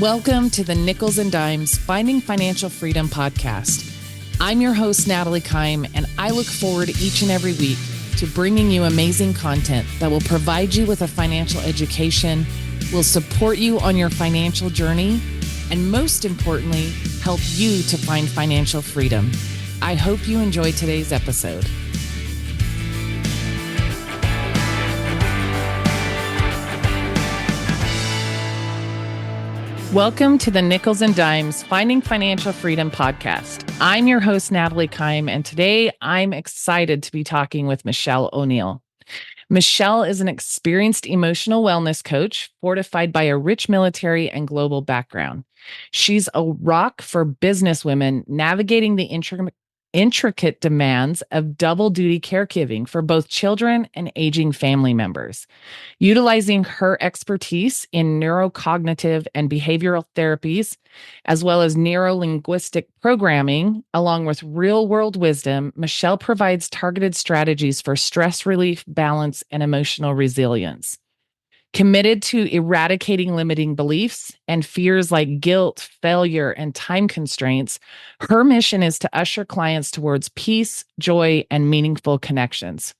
Welcome to the Nickels and Dimes Finding Financial Freedom podcast. I'm your host, Natalie Kime, and I look forward each and every week to bringing you amazing content that will provide you with a financial education, will support you on your financial journey, and most importantly, help you to find financial freedom. I hope you enjoy today's episode. Welcome to the Nickels and Dimes Finding Financial Freedom podcast. I'm your host, Natalie Kime, and today I'm excited to be talking with Mischelle O'Neal. Mischelle is an experienced emotional wellness coach fortified by a rich military and global background. She's a rock for businesswomen navigating the intricate demands of double-duty caregiving for both children and aging family members. Utilizing her expertise in neurocognitive and behavioral therapies, as well as neuro-linguistic programming, along with real-world wisdom, Mischelle provides targeted strategies for stress relief, balance, and emotional resilience. Committed to eradicating limiting beliefs and fears like guilt, failure, and time constraints, her mission is to usher clients towards peace, joy, and meaningful connections.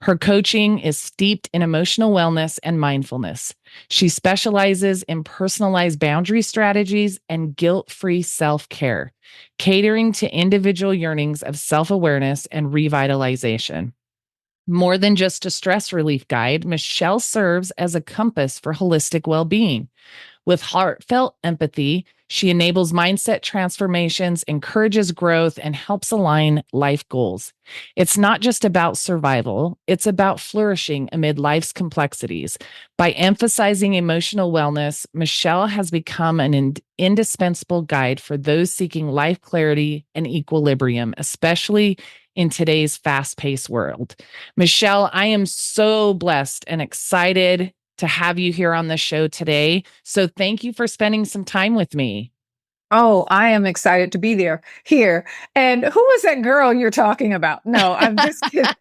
Her coaching is steeped in emotional wellness and mindfulness. She specializes in personalized boundary strategies and guilt-free self-care, catering to individual yearnings of self-awareness and revitalization. More than just a stress relief guide, Mischelle serves as a compass for holistic well-being. With heartfelt empathy, she enables mindset transformations, encourages growth, and helps align life goals. It's not just about survival, it's about flourishing amid life's complexities. By emphasizing emotional wellness, Mischelle has become an indispensable guide for those seeking life clarity and equilibrium, especially in today's fast-paced world. Mischelle, I am so blessed and excited to have you here on the show today. So thank you for spending some time with me. Oh, I am excited to be here. And who is that girl you're talking about? No, I'm just kidding.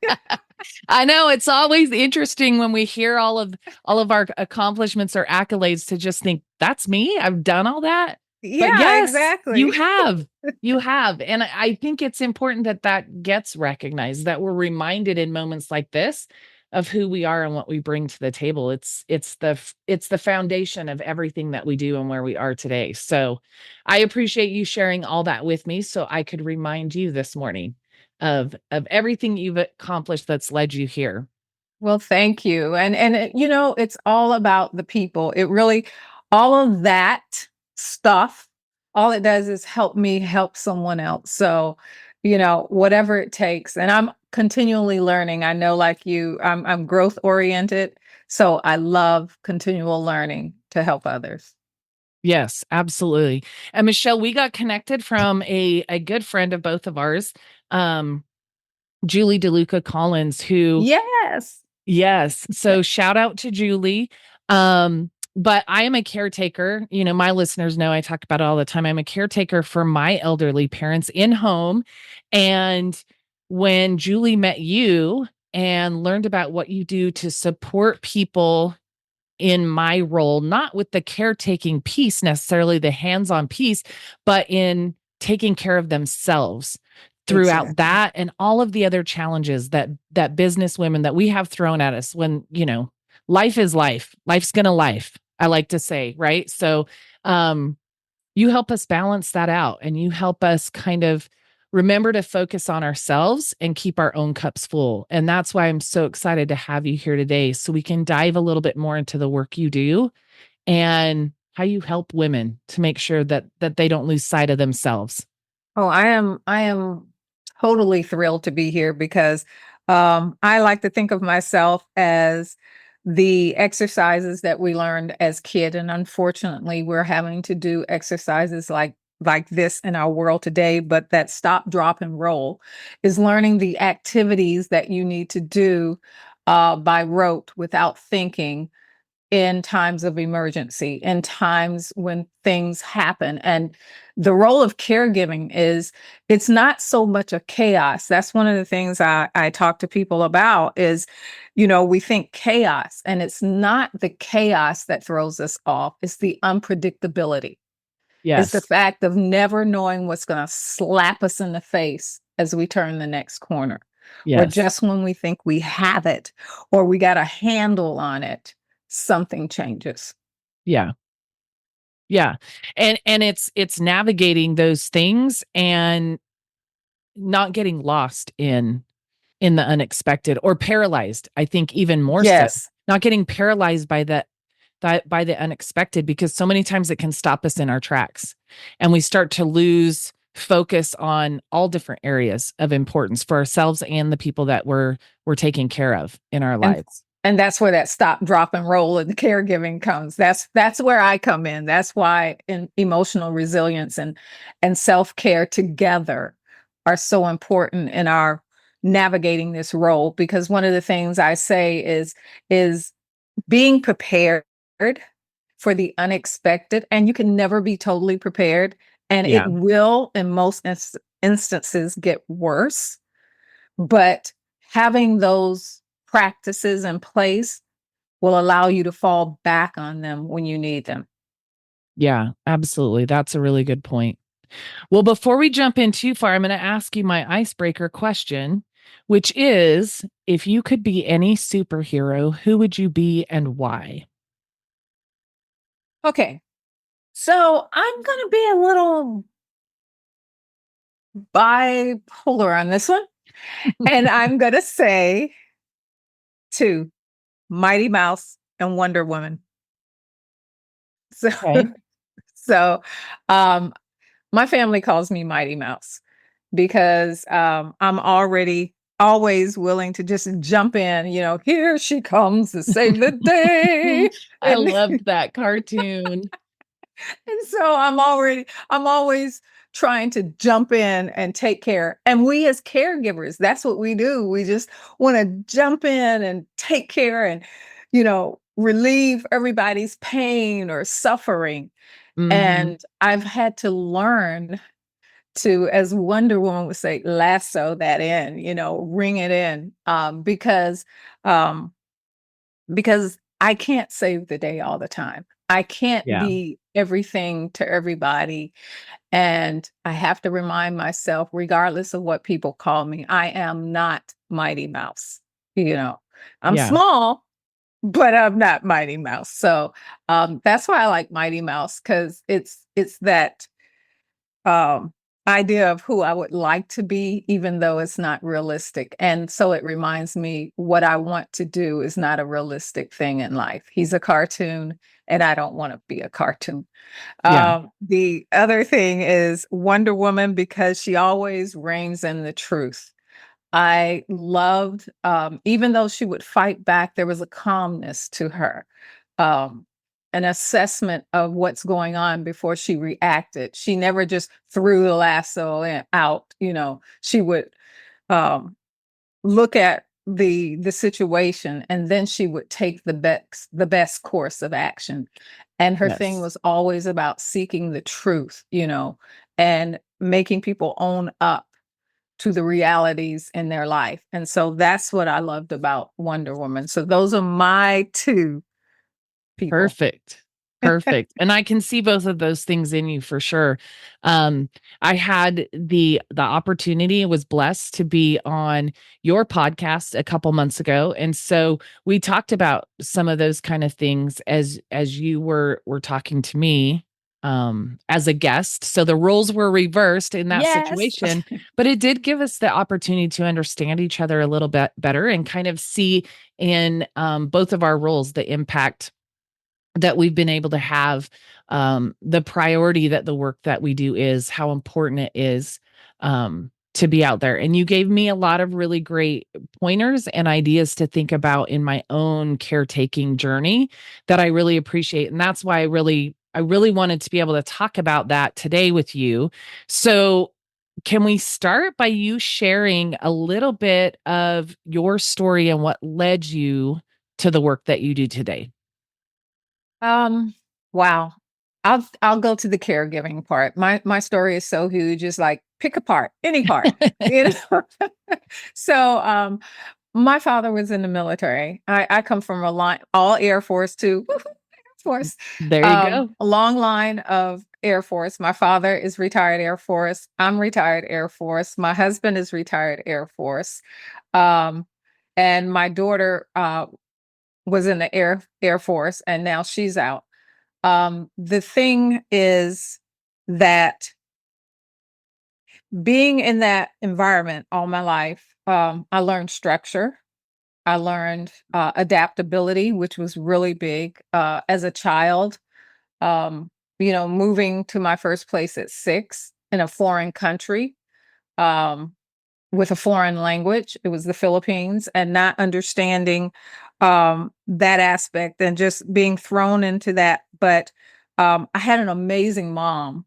I know it's always interesting when we hear all of our accomplishments or accolades to just think, that's me. I've done all that. Yeah, but yes, exactly. You have. And I think it's important that gets recognized, that we're reminded in moments like this of who we are and what we bring to the table. It's the foundation of everything that we do and where we are today. So I appreciate you sharing all that with me so I could remind you this morning of everything you've accomplished that's led you here. Well, thank you. And it's all about the people. It really, all of that stuff, all it does is help me help someone else. So, whatever it takes. And I'm continually learning. I know, like you, I'm growth oriented. So I love continual learning to help others. Yes, absolutely. And Mischelle, we got connected from a good friend of both of ours, Julie DeLuca Collins, who Yes. So shout out to Julie. But I am a caretaker. My listeners know I talk about it all the time. I'm a caretaker for my elderly parents in home. And when Julie met you and learned about what you do to support people in my role, not with the caretaking piece necessarily, the hands-on piece, but in taking care of themselves throughout that and all of the other challenges that business women that we have thrown at us when, life is life. Life's gonna life, I like to say, right? So you help us balance that out and you help us kind of remember to focus on ourselves and keep our own cups full. And that's why I'm so excited to have you here today so we can dive a little bit more into the work you do and how you help women to make sure that they don't lose sight of themselves. Oh, I am totally thrilled to be here because I like to think of myself as the exercises that we learned as kid. And unfortunately, we're having to do exercises like this in our world today, but that stop, drop, and roll is learning the activities that you need to do by rote without thinking in times of emergency, in times when things happen. And the role of caregiving is, it's not so much a chaos. That's one of the things I talk to people about is, we think chaos, and it's not the chaos that throws us off. It's the unpredictability. It's the Yes. fact of never knowing what's going to slap us in the face as we turn the next corner, or Yes. just when we think we have it or we got a handle on it, something changes. Yeah. Yeah. And it's navigating those things and not getting lost in the unexpected, or paralyzed. I think even more so, Yes. not getting paralyzed by that by the unexpected, because so many times it can stop us in our tracks, and we start to lose focus on all different areas of importance for ourselves and the people that we're taking care of in our And lives. and that's where that stop, drop, and roll in the caregiving comes. That's where I come in. That's why in emotional resilience and self-care together are so important in our navigating this role. Because one of the things I say is being prepared for the unexpected, and you can never be totally prepared, and it Yeah. will in most instances get worse, but having those practices in place will allow you to fall back on them when you need them. Yeah, absolutely. That's a really good point. Well, before we jump in too far, I'm going to ask you my icebreaker question, which is, if you could be any superhero, who would you be and why? Okay, so I'm going to be a little bipolar on this one, and I'm going to say two: Mighty Mouse and Wonder Woman. So, Okay. so um, my family calls me Mighty Mouse because I'm already always willing to just jump in, here she comes to save the day. I And loved that cartoon. and so I'm always trying to jump in and take care. And we as caregivers, that's what we do. We just want to jump in and take care and, relieve everybody's pain or suffering. Mhm. And I've had to learn to, as Wonder Woman would say, lasso that in, ring it in, um, because I can't save the day all the time. I can't Yeah. be everything to everybody. And I have to remind myself, regardless of what people call me, I am not Mighty Mouse. You know, I'm Yeah. small, but I'm not Mighty Mouse. So that's why I like Mighty Mouse, because it's that um, idea of who I would like to be, even though it's not realistic. And so it reminds me what I want to do is not a realistic thing in life. He's a cartoon, and I don't want to be a cartoon. Yeah. The other thing is Wonder Woman, because she always reigns in the truth. I loved, even though she would fight back, there was a calmness to her, um, an assessment of what's going on before she reacted. She never just threw the lasso out. She would um, look at the situation, and then she would take the best course of action. And her thing Yes. was always about seeking the truth, and making people own up to the realities in their life. And so that's what I loved about Wonder Woman. So those are my two people. Perfect. Perfect. And I can see both of those things in you for sure. Um, I had the opportunity, was blessed to be on your podcast a couple months ago. And so we talked about some of those kind of things as you were talking to me as a guest. So the roles were reversed in that Yes. situation, but it did give us the opportunity to understand each other a little bit better and kind of see in both of our roles the impact that we've been able to have, the priority that the work that we do is, how important it is to be out there. And you gave me a lot of really great pointers and ideas to think about in my own caretaking journey that I really appreciate. And that's why I really wanted to be able to talk about that today with you. So can we start by you sharing a little bit of your story and what led you to the work that you do today? Um, wow. I'll go to the caregiving part. My story is so huge. It's like pick a part, any part, you know. So my father was in the military. I come from a line, all Air Force too. Woohoo, Air Force. There you go. A long line of Air Force. My father is retired Air Force. I'm retired Air Force. My husband is retired Air Force. Um, and my daughter was in the Air Force, and now she's out. The thing is that being in that environment all my life, I learned structure. I learned adaptability, which was really big as a child. Um, moving to my first place at 6 in a foreign country. With a foreign language. It was the Philippines, and not understanding that aspect and just being thrown into that. But I had an amazing mom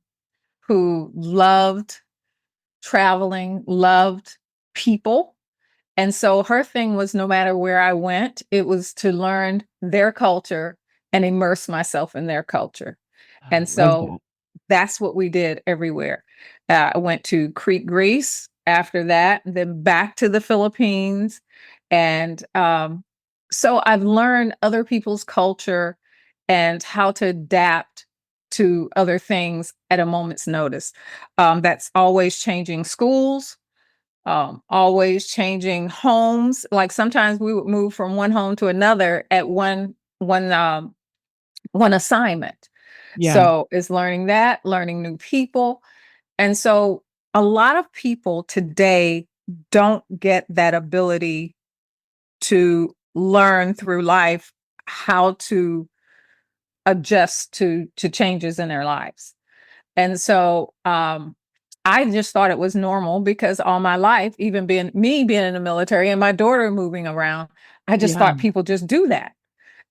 who loved traveling, loved people. And so her thing was no matter where I went, it was to learn their culture and immerse myself in their culture. I And love so that. that's what we did everywhere. I went to Crete, Greece after that, then back to the Philippines. And so I've learned other people's culture and how to adapt to other things at a moment's notice. That's always changing schools, always changing homes. Like sometimes we would move from one home to another at one assignment. Yeah. So it's learning that, learning new people. And so a lot of people today don't get that ability to learn through life how to adjust to changes in their lives. And so I just thought it was normal because all my life, even being in the military and my daughter moving around, I just Yeah. thought people just do that,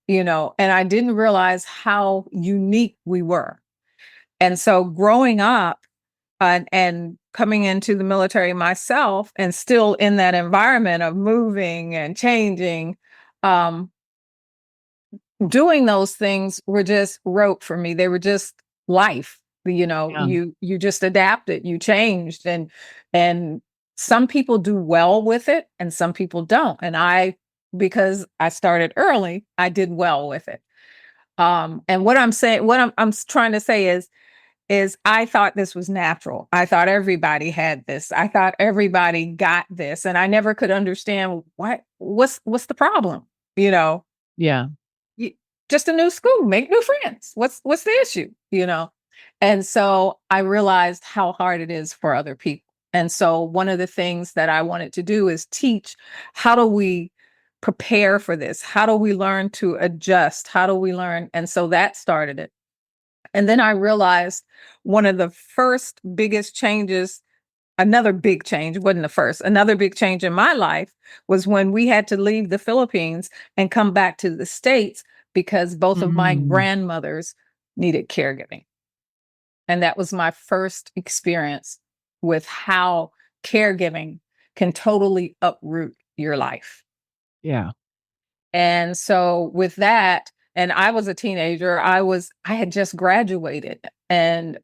and I didn't realize how unique we were. And so growing up and coming into the military myself and still in that environment of moving and changing, um, doing those things were just rote for me. They were just life. Yeah. You just adapted, you changed, and some people do well with it and some people don't. And because I started early, I did well with it. And what I'm trying to say is I thought this was natural. I thought everybody had this. I thought everybody got this, and I never could understand what's the problem. You know, Yeah. you, just a new school, make new friends. What's the issue? And so I realized how hard it is for other people. And so one of the things that I wanted to do is teach how do we prepare for this? How do we learn to adjust? How do we learn? And so that started it. And then I realized one of the first biggest changes, another big change, wasn't the first, another big change in my life was when we had to leave the Philippines and come back to the States because both of my Mm. grandmothers needed caregiving. And that was my first experience with how caregiving can totally uproot your life. Yeah. And so with that, and I was a teenager, I had just graduated and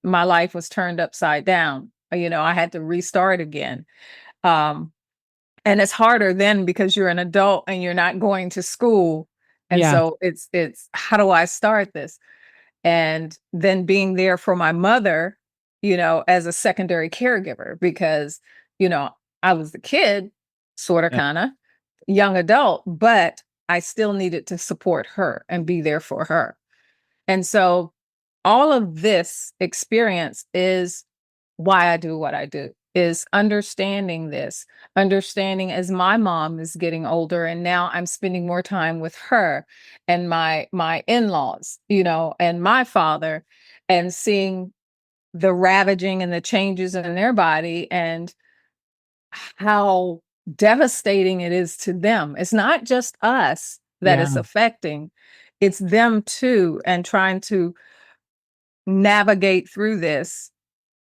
my life was turned upside down. I had to restart again. Um, and it's harder then because you're an adult and you're not going to school. And Yeah. so it's how do I start this? And then being there for my mother, as a secondary caregiver because, you know, I was the kid, sort of Yeah. kind of young adult, but I still needed to support her and be there for her. And so all of this experience is why I do what I do, is understanding this, understanding as my mom is getting older and now I'm spending more time with her and my in-laws, and my father, and seeing the ravaging and the changes in their body and how devastating it is to them. It's not just us that Yeah. it's affecting, it's them too, and trying to navigate through this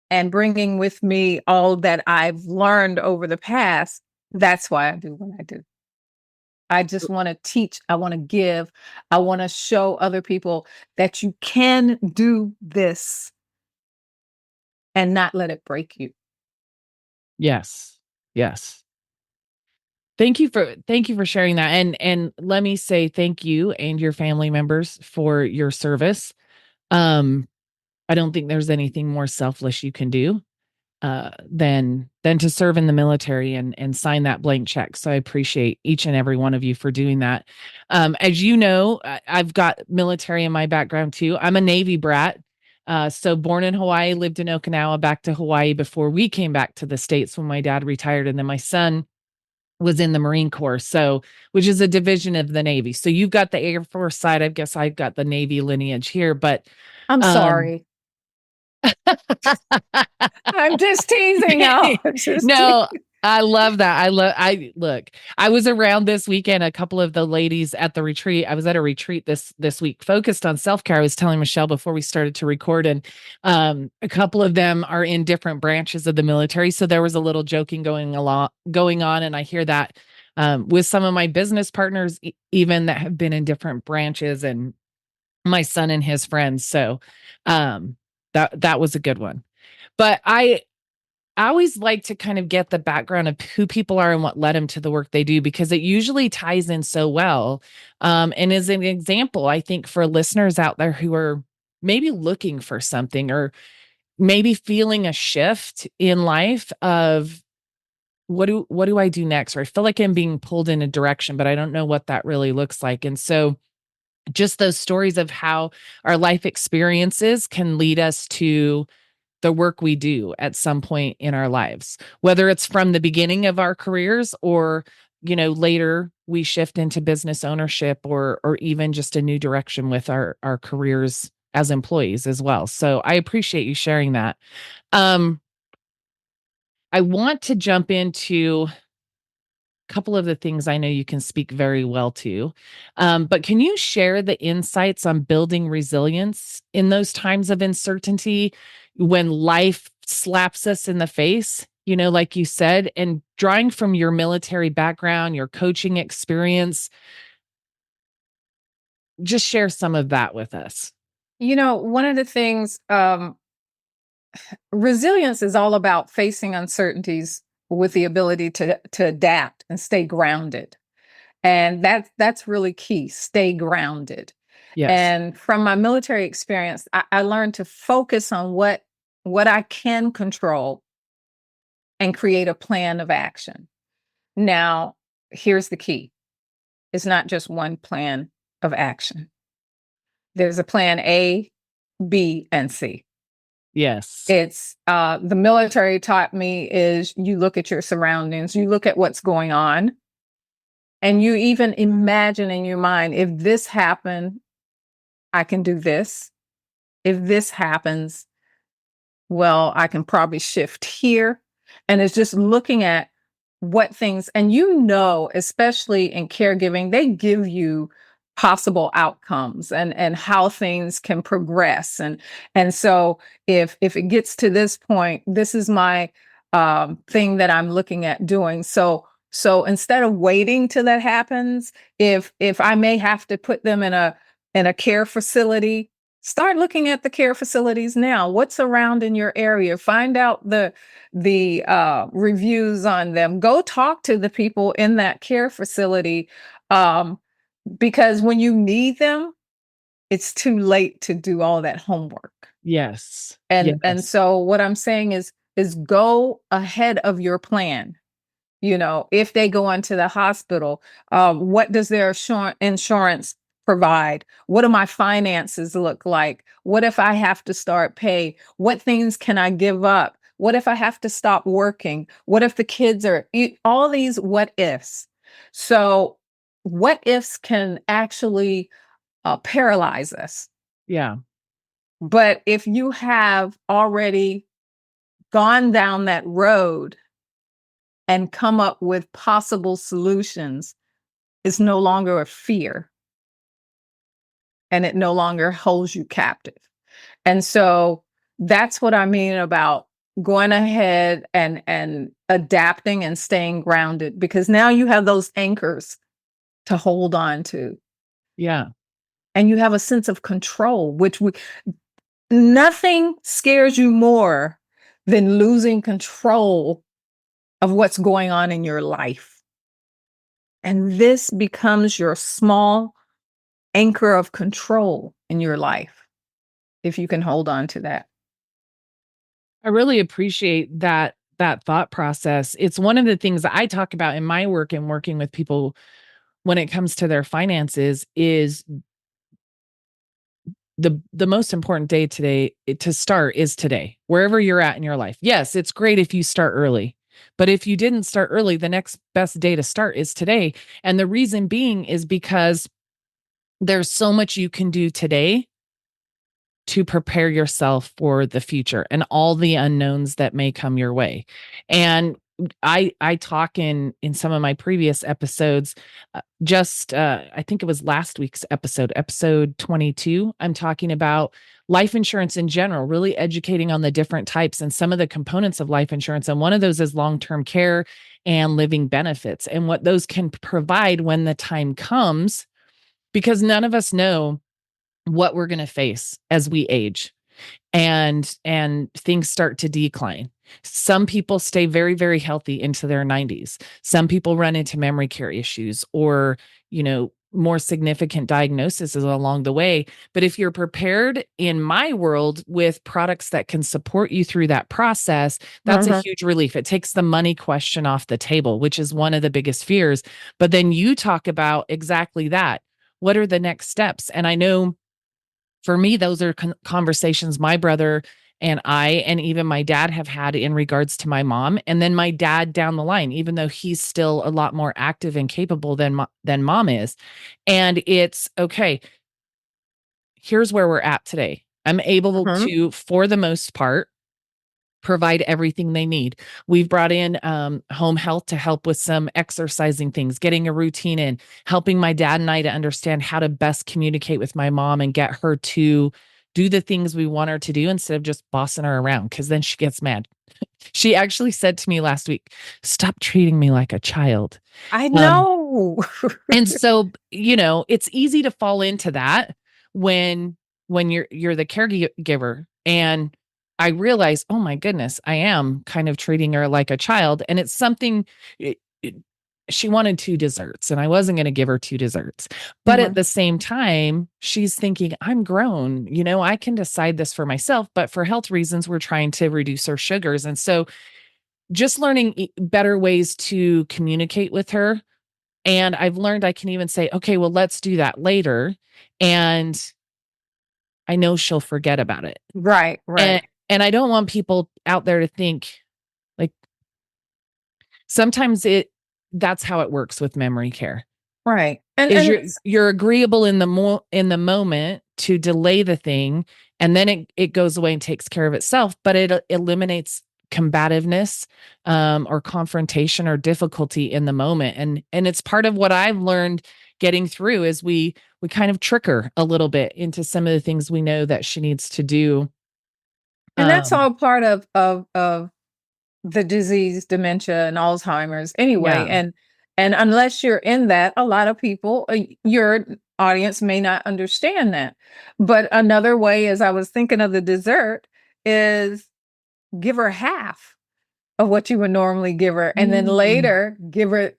and bringing with me all that I've learned over the past. That's why I do what I do. I just want to teach. I want to give. I want to show other people that you can do this and not let it break you. Yes. Yes. Thank you for sharing that. And let me say thank you and your family members for your service. Um, I don't think there's anything more selfless you can do than to serve in the military and sign that blank check. So I appreciate each and every one of you for doing that. As you know, I've got military in my background too. I'm a Navy brat. So born in Hawaii, lived in Okinawa, back to Hawaii before we came back to the States when my dad retired. And then my son was in the Marine Corps, so which is a division of the Navy. So you've got the Air Force side. I guess I've got the Navy lineage here, but I'm um sorry. I'm just teasing y'all. Just no, I love that. I look, I was around this weekend, a couple of the ladies at the retreat. I was at a retreat this week focused on self-care. I was telling Michelle before we started to record, and a couple of them are in different branches of the military. So there was a little joking going on, and I hear that with some of my business partners, even that have been in different branches, and my son and his friends. So that was a good one. But I always like to kind of get the background of who people are and what led them to the work they do, because it usually ties in so well. And as an example, I think for listeners out there who are maybe looking for something or maybe feeling a shift in life of what do I do next? Or I feel like I'm being pulled in a direction, but I don't know what that really looks like. And so just those stories of how our life experiences can lead us to the work we do at some point in our lives, whether it's from the beginning of our careers or, later we shift into business ownership or even just a new direction with our careers as employees as well. So I appreciate you sharing that. Um, I want to jump into couple of the things I know you can speak very well to. But can you share the insights on building resilience in those times of uncertainty when life slaps us in the face? Like you said, and drawing from your military background, your coaching experience, just share some of that with us. one of the things, resilience is all about facing uncertainties with the ability to adapt and stay grounded. And that's really key. Stay grounded. Yes. And from my military experience, I learned to focus on what I can control and create a plan of action. Now, here's the key. It's not just one plan of action. There's a plan A, B, and C. Yes. It's the military taught me is you look at your surroundings, you look at what's going on, and you even imagine in your mind, if this happened, I can do this. If this happens, well, I can probably shift here. And it's just looking at what things, and especially in caregiving, they give you possible outcomes and how things can progress. And so if it gets to this point, this is my thing that I'm looking at doing. So instead of waiting till that happens, if I may have to put them in a care facility, start looking at the care facilities now. What's around in your area? Find out the reviews on them. Go talk to the people in that care facility, because when you need them, it's too late to do all that homework. Yes. And Yes. so what I'm saying is go ahead of your plan. If they go into the hospital, what does their insurance provide? What do my finances look like? What if I have to start pay? What things can I give up? What if I have to stop working? What if the kids all these what ifs? So what ifs can actually paralyze us. Yeah. But if you have already gone down that road and come up with possible solutions, it's no longer a fear and it no longer holds you captive. And so that's what I mean about going ahead and adapting and staying grounded, because now you have those anchors to hold on to. Yeah. And you have a sense of control, nothing scares you more than losing control of what's going on in your life. And this becomes your small anchor of control in your life, if you can hold on to that. I really appreciate that thought process. It's one of the things that I talk about in my work and working with people when it comes to their finances is the most important day today to start is today, wherever you're at in your life. Yes, it's great if you start early. But if you didn't start early, the next best day to start is today. And the reason being is because there's so much you can do today to prepare yourself for the future and all the unknowns that may come your way. And I talk in some of my previous episodes, I think it was last week's episode 22. I'm talking about life insurance in general, really educating on the different types and some of the components of life insurance. And one of those is long-term care and living benefits and what those can provide when the time comes, because none of us know what we're going to face as we age and things start to decline. Some people stay very, very healthy into their 90s. Some people run into memory care issues or, more significant diagnoses along the way. But if you're prepared in my world with products that can support you through that process, that's a huge relief. It takes the money question off the table, which is one of the biggest fears. But then you talk about exactly that. What are the next steps? And I know for me, those are conversations my brother and I, and even my dad have had in regards to my mom. And then my dad down the line, even though he's still a lot more active and capable than mom is. And it's okay. Here's where we're at today. I'm able to, for the most part, provide everything they need. We've brought in home health to help with some exercising things, getting a routine in, helping my dad and I to understand how to best communicate with my mom and get her to do the things we want her to do instead of just bossing her around, because then she gets mad. She actually said to me last week, "Stop treating me like a child." I Um, know. and so, it's easy to fall into that when you're the caregiver. And I realize, oh my goodness, I am kind of treating her like a child. And it's something she wanted 2 desserts and I wasn't going to give her 2 desserts. But at the same time, she's thinking, I'm grown, I can decide this for myself. But for health reasons, we're trying to reduce her sugars. And so just learning better ways to communicate with her. And I've learned I can even say, okay, well, let's do that later. And I know she'll forget about it. Right. And I don't want people out there to think like sometimes that's how it works with memory care. Right. Is And you're agreeable in the moment to delay the thing, and then it goes away and takes care of itself, but it eliminates combativeness or confrontation or difficulty in the moment. And it's part of what I've learned getting through is we kind of trick her a little bit into some of the things we know that she needs to do. that's all part of the disease, dementia and Alzheimer's anyway. Yeah. And unless you're in that, a lot of people, your audience may not understand that. But another way, as I was thinking of the dessert, is give her half of what you would normally give her. And then Mm. later give her,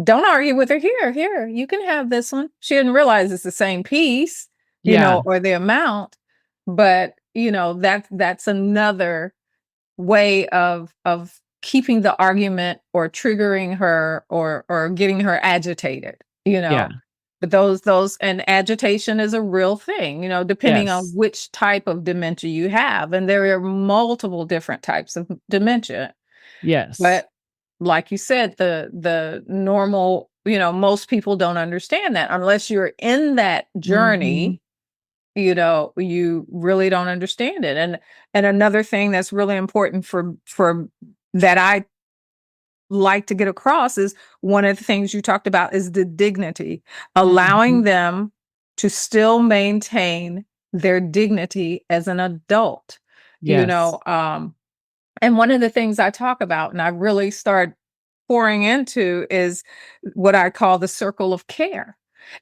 don't argue with her. Here, you can have this one. She didn't realize it's the same piece, Yeah. or the amount. But, that's another way of keeping the argument or triggering her or getting her agitated, Yeah. but those and agitation is a real thing, depending on Yes. which type of dementia you have, and there are multiple different types of dementia. Yes. But like you said, the normal, most people don't understand that unless you're in that Mhm. journey. You really don't understand it. And another thing that's really important for that I like to get across is one of the things you talked about is the dignity, allowing Mhm. them to still maintain their dignity as an adult. you Yes. know um and one of the things I talk about, and I really start pouring into is what I call the circle of care,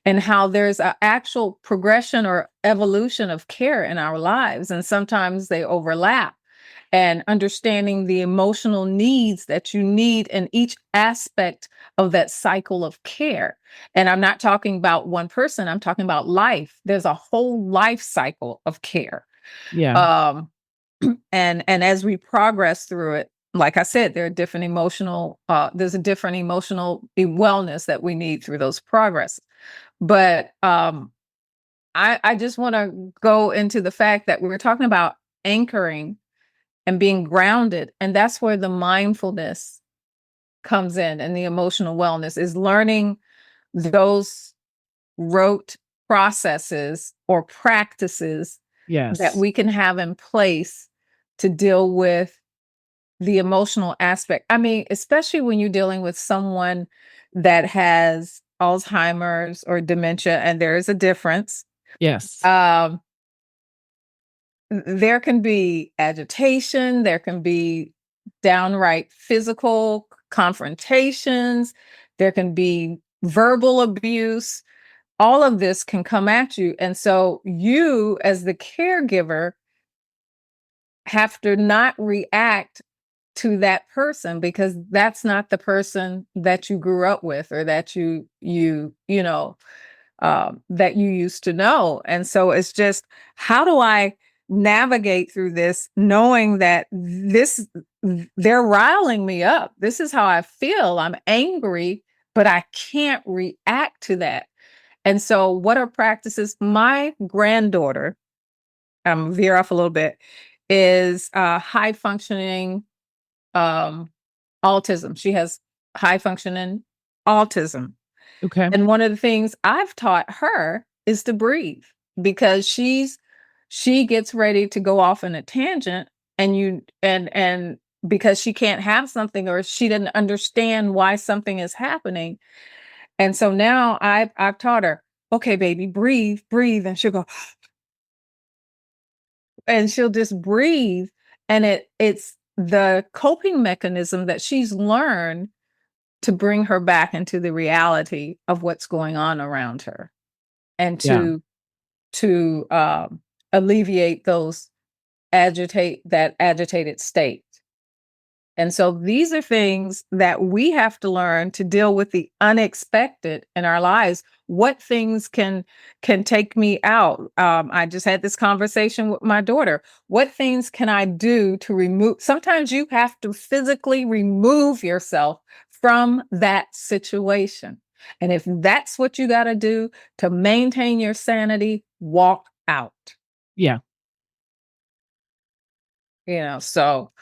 and how there's an actual progression or evolution of care in our lives. And sometimes they overlap, and understanding the emotional needs that you need in each aspect of that cycle of care. And I'm not talking about one person, I'm talking about life. There's a whole life cycle of care. Yeah. Um, and as we progress through it, like I said, there are different emotional, there's a different emotional wellness that we need through those progress. But I just want to go into the fact that we're talking about anchoring and being grounded. And that's where the mindfulness comes in, and the emotional wellness is learning those rote processes or practices that Yes. we can have in place to deal with the emotional aspect. I mean, especially when you're dealing with someone that has Alzheimer's or dementia, and there is a difference. Yes. Um, there can be agitation, there can be downright physical confrontations, there can be verbal abuse. All of this can come at you. And so you, as the caregiver, have to not react to that person, because that's not the person that you grew up with, or that you know that you used to know. And so it's just, how do I navigate through this, knowing that they're riling me up? This is how I feel. I'm angry, but I can't react to that. And so, what are practices? My granddaughter, veer off a little bit, is high functioning um, autism. She has high functioning autism. Okay. And one of the things I've taught her is to breathe, because she gets ready to go off in a tangent, and because she can't have something, or she didn't understand why something is happening. And so now I've taught her, okay, baby, breathe, breathe. And she'll go, and she'll just breathe. And it's the coping mechanism that she's learned to bring her back into the reality of what's going on around her, and Yeah. to alleviate that agitated state. And so these are things that we have to learn to deal with the unexpected in our lives. What things can take me out? I just had this conversation with my daughter. What things can I do to remove? Sometimes you have to physically remove yourself from that situation. And if that's what you got to do to maintain your sanity, walk out. Yeah. So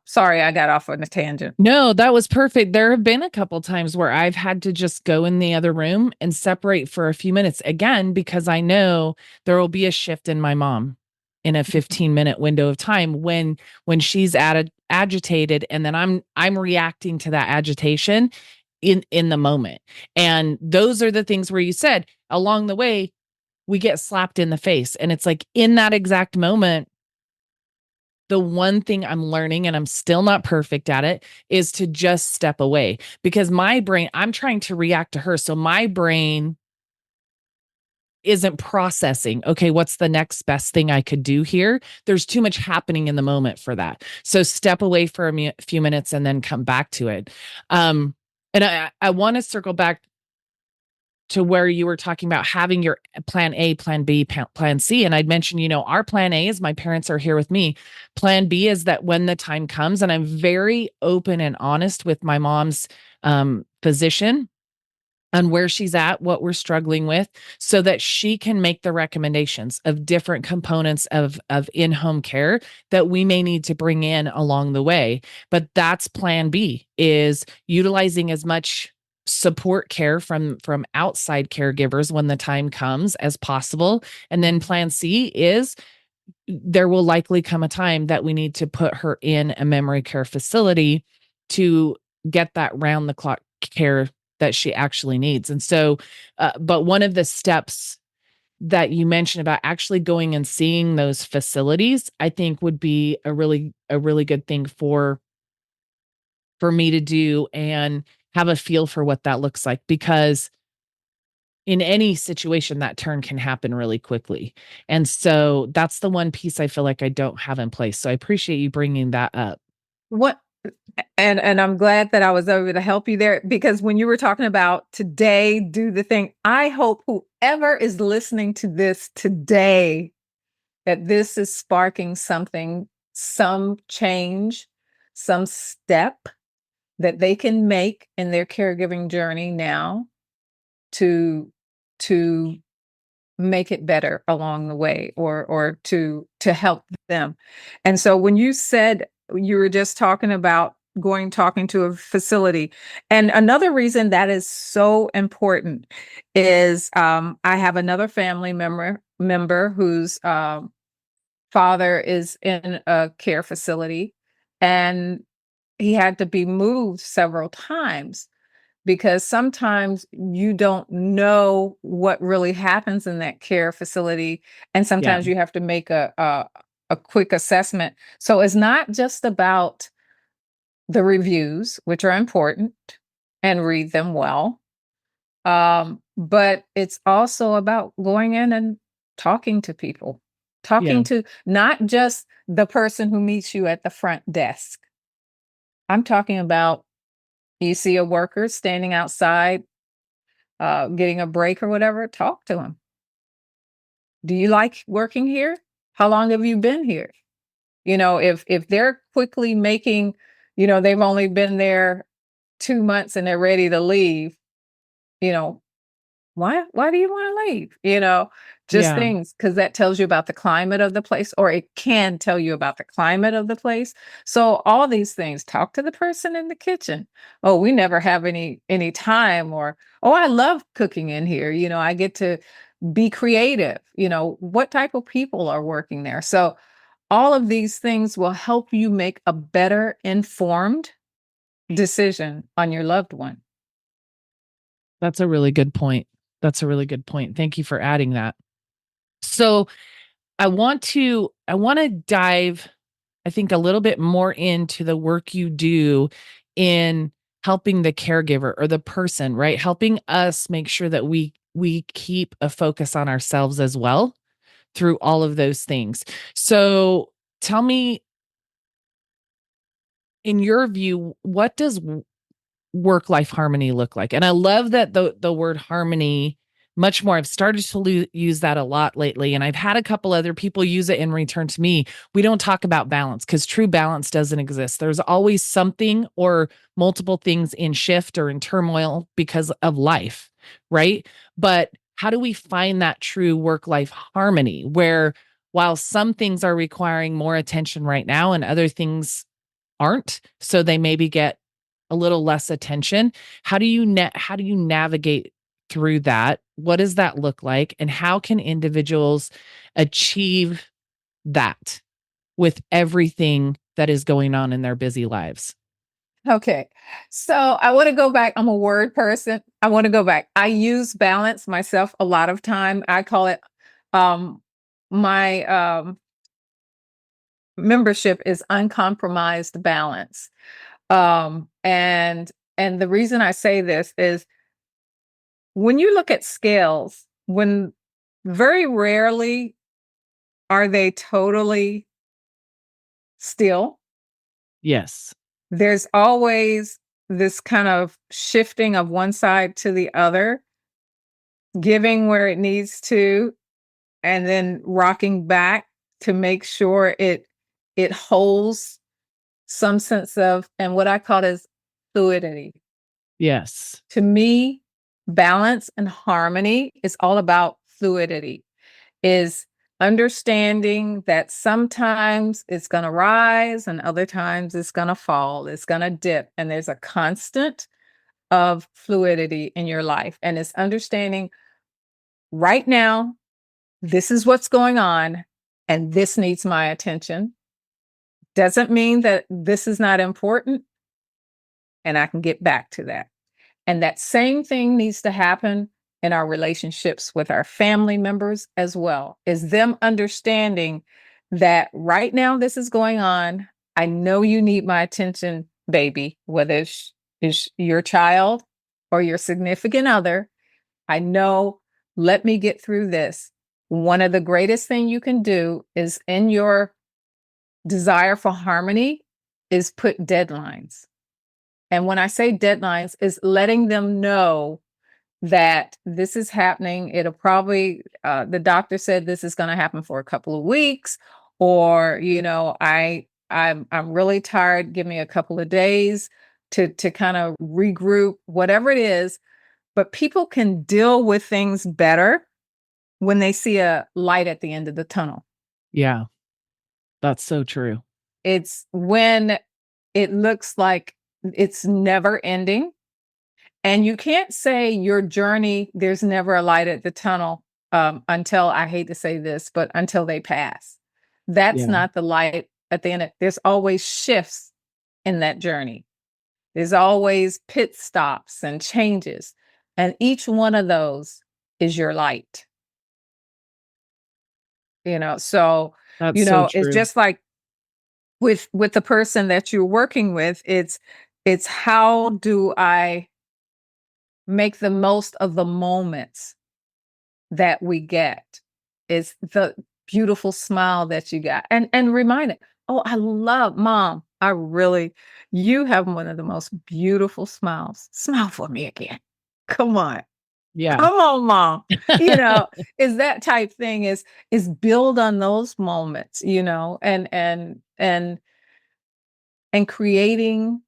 sorry, I got off on a tangent. No, that was perfect. There have been a couple times where I've had to just go in the other room and separate for a few minutes, again, because I know there will be a shift in my mom in a 15-minute window of time when she's agitated, and then I'm reacting to that agitation in the moment. And those are the things where you said along the way we get slapped in the face, and it's like in that exact moment, the one thing I'm learning, and I'm still not perfect at it, is to just step away, because my brain, I'm trying to react to her. So my brain isn't processing, okay, what's the next best thing I could do here? There's too much happening in the moment for that. So step away for a few minutes and then come back to it. And I want to circle back to where you were talking about having your plan A, plan B, plan C. And I'd mentioned, our plan A is my parents are here with me. Plan B is that when the time comes, and I'm very open and honest with my mom's physician on where she's at, what we're struggling with, so that she can make the recommendations of different components of in-home care that we may need to bring in along the way. But that's plan B, is utilizing as much support care from outside caregivers when the time comes as possible. And then plan C is there will likely come a time that we need to put her in a memory care facility to get that round the clock care that she actually needs. And so, but one of the steps that you mentioned about actually going and seeing those facilities, I think would be a really good thing for for me to do and have a feel for what that looks like, because in any situation that turn can happen really quickly. And so that's the one piece I feel like I don't have in place. So I appreciate you bringing that up. What and I'm glad that I was able to help you there, because when you were talking about today, do the thing, I hope whoever is listening to this today, that this is sparking something, some change, some step that they can make in their caregiving journey now to to make it better along the way, or to help them. And so when you said, you were just talking about talking to a facility, and another reason that is so important is, I have another family member whose father is in a care facility, and he had to be moved several times, because sometimes you don't know what really happens in that care facility, and Yeah. sometimes you have to make a quick assessment. So it's not just about the reviews, which are important, and read them well, but it's also about going in and talking to people, Yeah. talking to not just the person who meets you at the front desk. I'm talking about, you see a worker standing outside, getting a break or whatever, talk to them. Do you like working here? How long have you been here? If they're quickly making, they've only been there 2 months and they're ready to leave, you know, why do you want to leave? Just Yeah. things, because that tells you about the climate of the place, or it can tell you about the climate of the place. So all these things, talk to the person in the kitchen. Oh, we never have any time, or, oh, I love cooking in here. I get to be creative. What type of people are working there? So all of these things will help you make a better informed decision on your loved one. That's a really good point. That's a really good point. Thank you for adding that. So I want to dive, I think, a little bit more into the work you do in helping the caregiver or the person, right? Helping us make sure that we keep a focus on ourselves as well through all of those things. So tell me, in your view, what does work life harmony look like? And I love that the word harmony much more. I've started to use that a lot lately, and I've had a couple other people use it in return to me. We don't talk about balance because true balance doesn't exist. There's always something or multiple things in shift or in turmoil because of life, right? But how do we find that true work life harmony where, while some things are requiring more attention right now and other things aren't, so they maybe get a little less attention? How do you navigate through that? What does that look like? And how can individuals achieve that with everything that is going on in their busy lives? Okay. So I want to go back. I'm a word person. I want to go back. I use balance myself a lot of time. I call it, my membership is uncompromised balance. And the reason I say this is, when you look at scales, when very rarely are they totally still. Yes. There's always this kind of shifting of one side to the other, giving where it needs to, and then rocking back to make sure it holds some sense of, and what I call is fluidity. Yes. To me, balance and harmony is all about fluidity, is understanding that sometimes it's going to rise and other times it's going to fall, it's going to dip, and there's a constant of fluidity in your life. And it's understanding, right now, this is what's going on, and this needs my attention. Doesn't mean that this is not important, and I can get back to that. And that same thing needs to happen in our relationships with our family members as well, is them understanding that right now this is going on. I know you need my attention baby, whether it's your child or your significant other, I know, let me get through this. One of the greatest thing you can do is in your desire for harmony is put deadlines. And when I say deadlines, is letting them know that this is happening. It'll probably, the doctor said this is going to happen for a couple of weeks, or, I'm really tired. Give me a couple of days to kind of regroup, whatever it is. But people can deal with things better when they see a light at the end of the tunnel. Yeah, that's so true. It's when it looks like it's never ending. And you can't say your journey, there's never a light at the tunnel, until, I hate to say this, but until they pass. That's Yeah, not the light at the end. There's always shifts in that journey. There's always pit stops and changes. And each one of those is your light. So, that's so it's true. just like with the person that you're working with, it's how do I make the most of the moments that we get? Is the beautiful smile that you got, and remind it, oh, I love mom. You have one of the most beautiful smiles. Smile for me again. Come on. Yeah, Come on, mom. You know, is that type thing, is build on those moments, and creating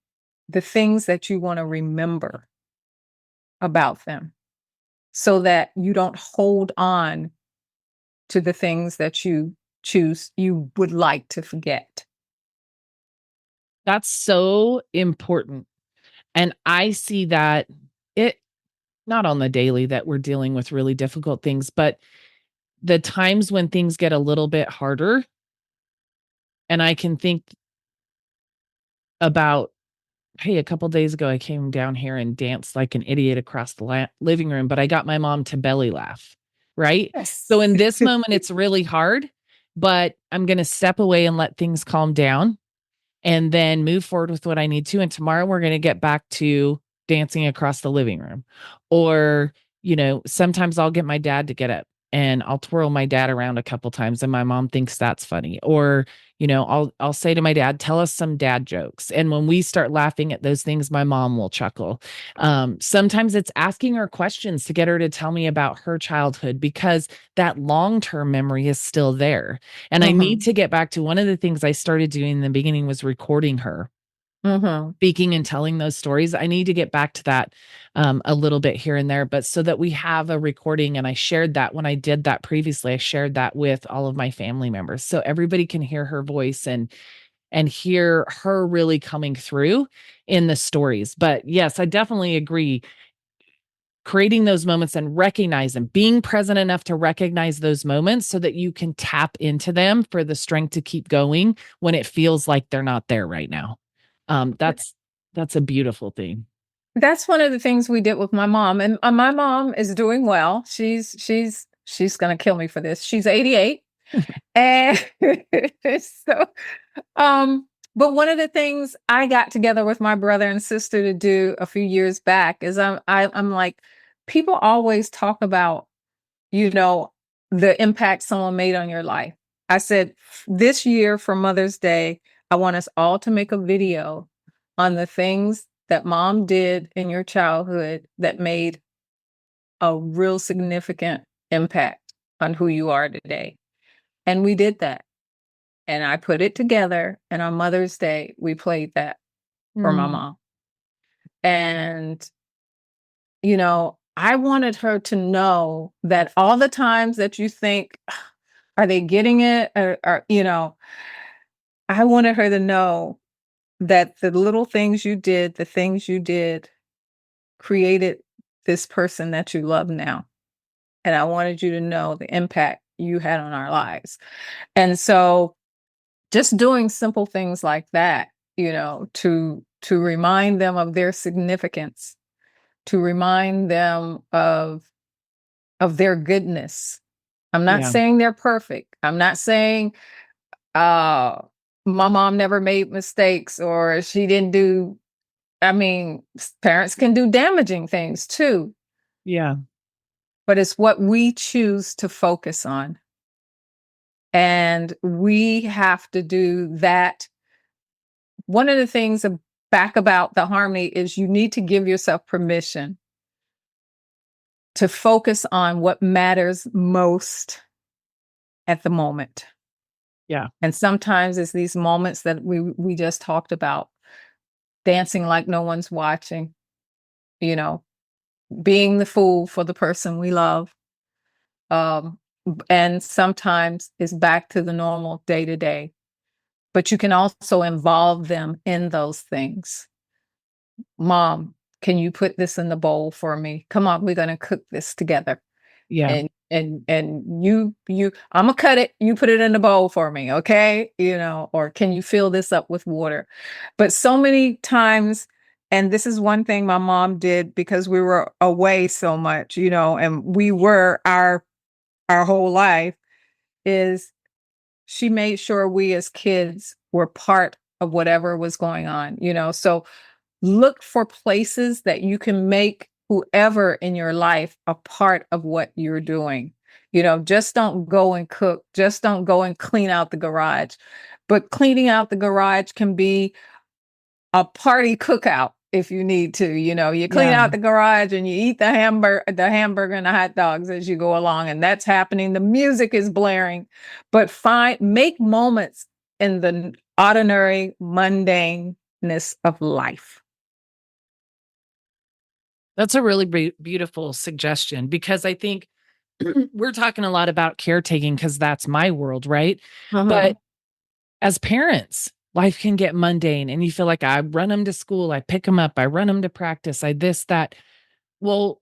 the things that you want to remember about them, so that you don't hold on to the things that you would like to forget. that's so important. And I see that it not on the daily that we're dealing with really difficult things, but the times when things get a little bit harder, and I can think about, hey, a couple days ago, I came down here and danced like an idiot across the living room, but I got my mom to belly laugh, right? Yes. So in this moment, it's really hard, but I'm going to step away and let things calm down and then move forward with what I need to. And tomorrow we're going to get back to dancing across the living room. Or, sometimes I'll get my dad to get up and I'll twirl my dad around a couple times and my mom thinks that's funny. Or, I'll say to my dad, tell us some dad jokes. And when we start laughing at those things, my mom will chuckle. Sometimes it's asking her questions to get her to tell me about her childhood, because that long-term memory is still there. And I need Mhm. to get back to one of the things I started doing in the beginning was recording her Mhm. speaking and telling those stories. I need to get back to that a little bit here and there, but so that we have a recording. And I shared that when I did that previously, I shared that with all of my family members, so everybody can hear her voice and hear her really coming through in the stories. But yes, I definitely agree. Creating those moments and recognize them, being present enough to recognize those moments so that you can tap into them for the strength to keep going when it feels like they're not there right now. That's a beautiful thing. That's one of the things we did with my mom, and my mom is doing well. She's gonna kill me for this. She's 88, and so, but one of the things I got together with my brother and sister to do a few years back is I'm like, people always talk about, you know, the impact someone made on your life. I said, this year for Mother's Day, I want us all to make a video on the things that mom did in your childhood that made a real significant impact on who you are today. And we did that. And I put it together. And on Mother's Day, we played that for my Mm, mom. And, I wanted her to know that all the times that you think, are they getting it? I wanted her to know that the little things you did, the things you did created this person that you love now. And I wanted you to know the impact you had on our lives. And so just doing simple things like that, to remind them of their significance, to remind them of their goodness. I'm not yeah. saying they're perfect. I'm not saying, uh, my mom never made mistakes, or she didn't do, I mean, parents can do damaging things too, Yeah. but it's what we choose to focus on. And we have to do that. One of the things back about the harmony is you need to give yourself permission to focus on what matters most at the moment. Yeah. And sometimes it's these moments that we just talked about, dancing like no one's watching, you know, being the fool for the person we love. And sometimes it's back to the normal day to day, but you can also involve them in those things. Mom, can you put this in the bowl for me? Come on, we're going to cook this together. Yeah. And you I'm gonna cut it, you put it in the bowl for me, okay? Or can you fill this up with water? But so many times, and this is one thing my mom did because we were away so much, and we were our whole life, is she made sure we as kids were part of whatever was going on, so look for places that you can make whoever in your life a part of what you're doing. Just don't go and cook, just don't go and clean out the garage. But cleaning out the garage can be a party cookout if you need to. You clean Yeah. out the garage and you eat the hamburger and the hot dogs as you go along, and that's happening. The music is blaring, but make moments in the ordinary mundaneness of life. That's a really beautiful suggestion, because I think we're talking a lot about caretaking because that's my world, right? Uh-huh. But as parents, life can get mundane and you feel like I run them to school, I pick them up, I run them to practice, I this, that. Well,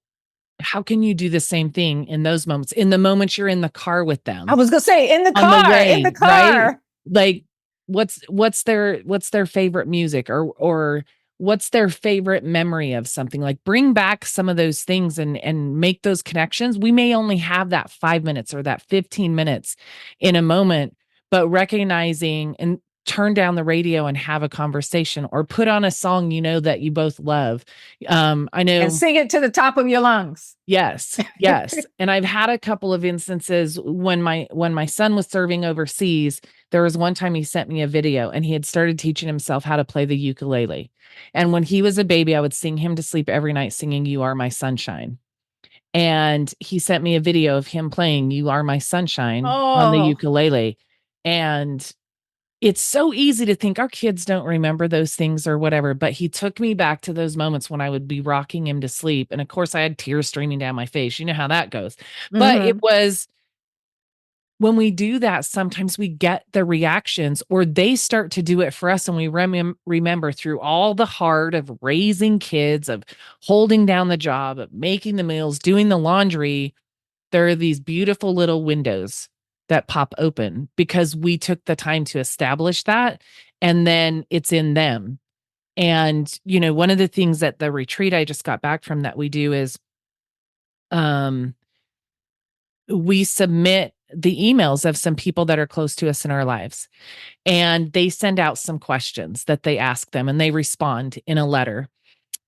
how can you do the same thing in those moments? In the moments you're in the car with I them was gonna say in the on the car, in the way, right? car. Like what's their favorite music, or what's their favorite memory of something? Like bring back some of those things and make those connections. We may only have that 5 minutes or that 15 minutes in a moment, but recognizing and turn down the radio and have a conversation, or put on a song that you both love. I And know. sing it to the top of your lungs. Yes, yes. And I've had a couple of instances when my son was serving overseas. There was one time he sent me a video and he had started teaching himself how to play the ukulele. And when he was a baby, I would sing him to sleep every night singing "You Are My Sunshine." And he sent me a video of him playing "You Are My Sunshine" on the Oh. ukulele. And it's so easy to think our kids don't remember those things or whatever, but he took me back to those moments when I would be rocking him to sleep. And of course, I had tears streaming down my face. You know how that goes. But it Mhm. was when we do that, sometimes we get the reactions, or they start to do it for us. And we remember through all the hard of raising kids, of holding down the job, of making the meals, doing the laundry. There are these beautiful little windows that pop open because we took the time to establish that, and then it's in them. And, one of the things at the retreat I just got back from that we do is, um, we submit the emails of some people that are close to us in our lives, and they send out some questions that they ask them and they respond in a letter.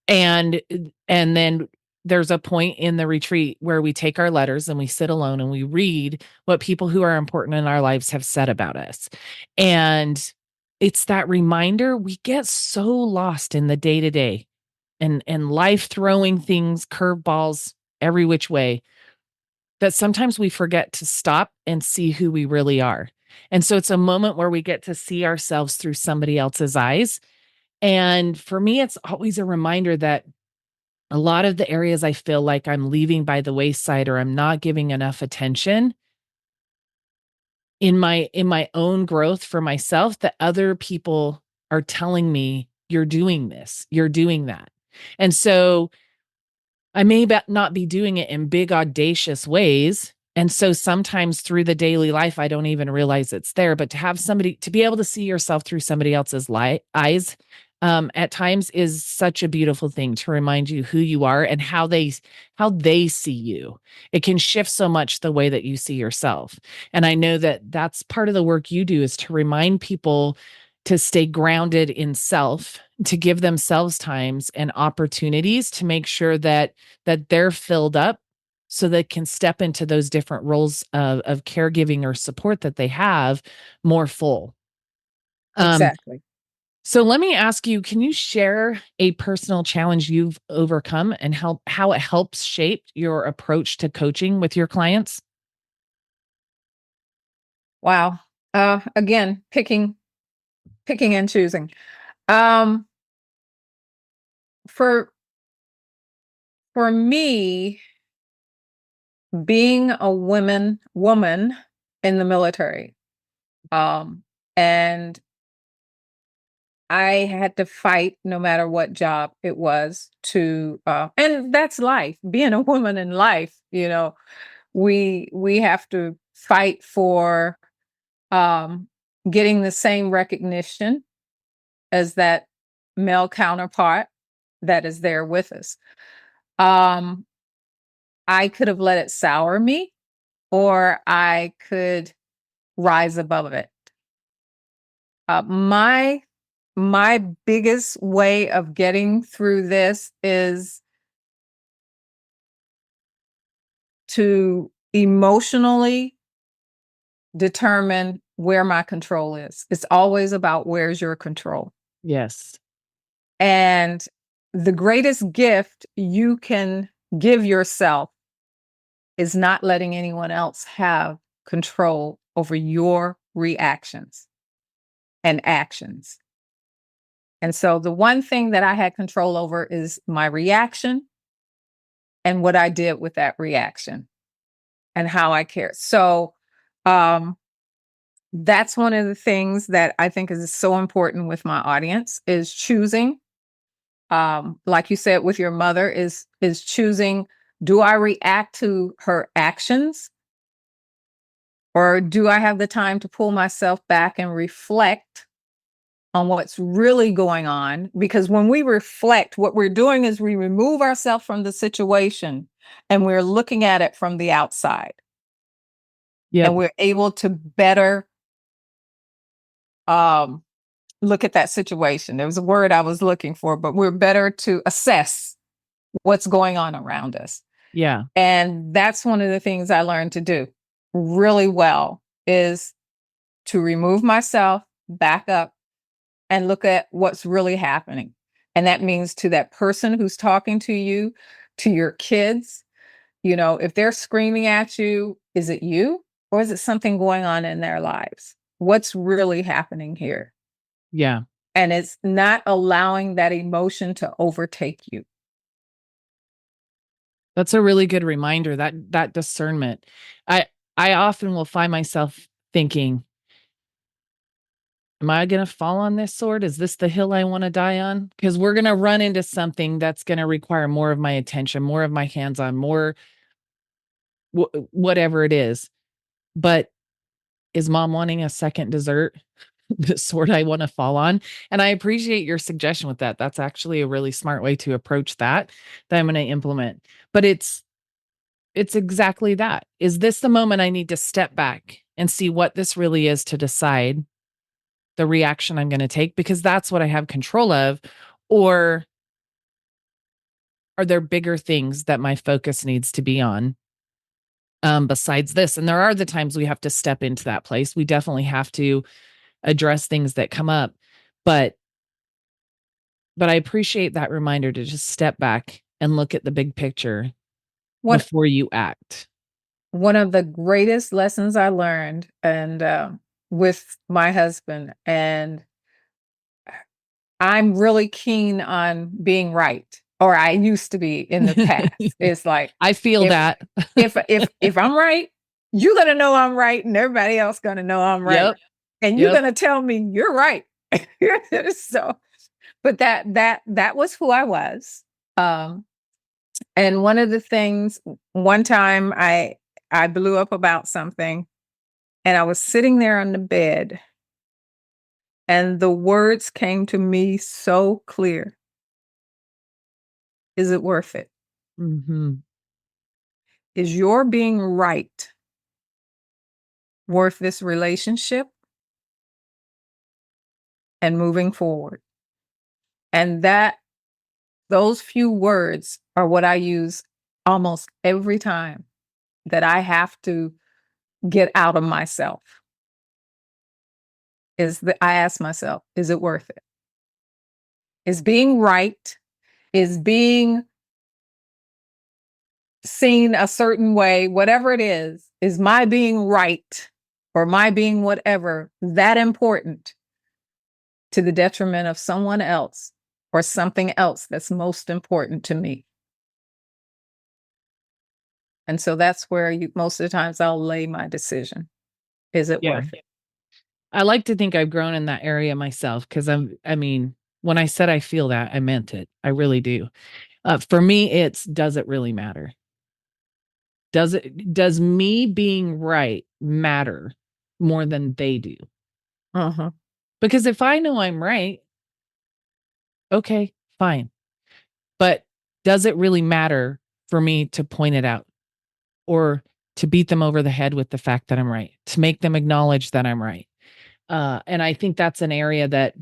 And then there's a point in the retreat where we take our letters and we sit alone and we read what people who are important in our lives have said about us. And it's that reminder. We get so lost in the day-to-day and life throwing things, curveballs every which way, that sometimes we forget to stop and see who we really are. And so it's a moment where we get to see ourselves through somebody else's eyes. And for me, it's always a reminder that a lot of the areas I feel like I'm leaving by the wayside, or I'm not giving enough attention in my own growth for myself, that other people are telling me, you're doing this, you're doing that. And so I may not be doing it in big, audacious ways. And so sometimes through the daily life, I don't even realize it's there. But to have somebody, to be able to see yourself through somebody else's eyes, at times is such a beautiful thing, to remind you who you are and how they see you. It can shift so much the way that you see yourself. And I know that that's part of the work you do, is to remind people to stay grounded in self, to give themselves times and opportunities to make sure that they're filled up so they can step into those different roles of caregiving or support that they have more full. Exactly. So let me ask you, can you share a personal challenge you've overcome and how it helps shape your approach to coaching with your clients? Wow. Again, picking and choosing. Um, for for me, being a woman in the military, and I had to fight no matter what job it was to, and that's life. Being a woman in life, we have to fight for um, getting the same recognition as that male counterpart that is there with us. Um, I could have let it sour me, or I could rise above it. My biggest way of getting through this is to emotionally determine where my control is. It's always about where's your control. Yes. And the greatest gift you can give yourself is not letting anyone else have control over your reactions and actions. And so the one thing that I had control over is my reaction and what I did with that reaction and how I cared. So um, that's one of the things that I think is so important with my audience is choosing. Like you said with your mother, is choosing, do I react to her actions, or do I have the time to pull myself back and reflect on what's really going on? Because when we reflect, what we're doing is we remove ourselves from the situation and we're looking at it from the outside. And Yep. we're able to better um, look at that situation. There was a word I was looking for, but we're better to assess what's going on around us. Yeah. And that's one of the things I learned to do really well is to remove myself, back up, and look at what's really happening. And that means to that person who's talking to you, to your kids, if they're screaming at you, is it you or is it something going on in their lives? What's really happening here? Yeah. And it's not allowing that emotion to overtake you. That's a really good reminder, that discernment. I I often will find myself thinking, am I going to fall on this sword? Is this the hill I want to die on? Because we're going to run into something that's going to require more of my attention, more of my hands on, more whatever it is. But is mom wanting a second dessert? The sword I want to fall on? And I appreciate your suggestion with that. That's actually a really smart way to approach that I'm going to implement. But it's exactly that. Is this the moment I need to step back and see what this really is to decide the reaction I'm going to take? Because that's what I have control of. Or are there bigger things that my focus needs to be on besides this? And there are the times we have to step into that place. We definitely have to address things that come up. But I appreciate that reminder to just step back and look at the big picture One before you act. one of the greatest lessons I learned, and with my husband, and I'm really keen on being right, or I used to be in the past. It's like I feel if that. if I'm right, you're gonna know I'm right, and everybody else gonna know I'm right, Yep. and you're Yep. gonna tell me you're right. So, but that was who I was. Um, and one of the things, one time I blew up about something, and I was sitting there on the bed, and the words came to me so clear. Is it worth it? Mhm. Is your being right worth this relationship? and moving forward. And those few words are what I use almost every time that I have to get out of myself. I ask myself, is it worth it? Is being right, is being seen a certain way, whatever it is my being right or my being whatever that important to the detriment of someone else or something else that's most important to me? And so that's where most of the times I'll lay my decision. Is it Yeah. worth it? I like to think I've grown in that area myself because I mean, when I said I feel that, I meant it. I really do. For me, does it really matter? Does me being right matter more than they do? Uh-huh. Because if I know I'm right, okay, fine. But does it really matter for me to point it out or to beat them over the head with the fact that I'm right, to make them acknowledge that I'm right? And I think that's an area that